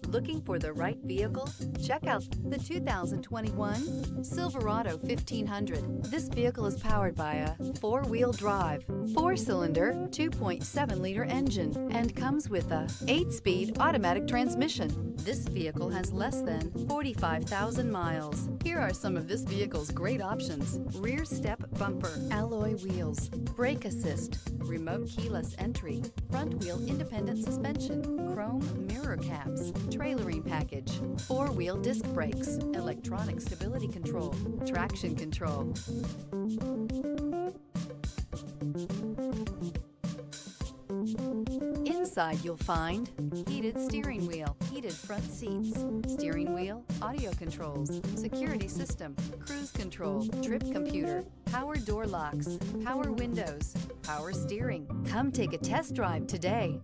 Looking for the right vehicle? Check out the 2021 Silverado 1500. This vehicle is powered by a 4-wheel drive, 4-cylinder, 2.7-liter engine, and comes with a 8-speed automatic transmission. This vehicle has less than 45,000 miles. Here are some of this vehicle's great options: rear step bumper, alloy wheels, brake assist, remote keyless entry, front wheel independent suspension, chrome mirror caps, trailering package, 4-wheel disc brakes, electronic stability control, traction control. Inside you'll find heated steering wheel, heated front seats, steering wheel audio controls, security system, cruise control, trip computer, power door locks, power windows, power steering. Come take a test drive today.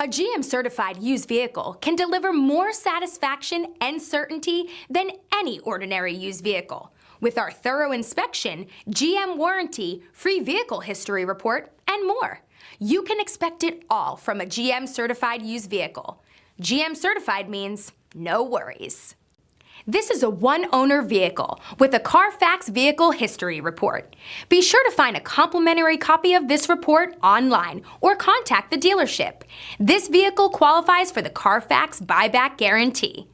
A GM-certified used vehicle can deliver more satisfaction and certainty than any ordinary used vehicle. With our thorough inspection, GM warranty, free vehicle history report, and more. You can expect it all from a GM-certified used vehicle. GM-certified means no worries. This is a one-owner vehicle with a Carfax Vehicle History Report. Be sure to find a complimentary copy of this report online or contact the dealership. This vehicle qualifies for the Carfax Buyback Guarantee.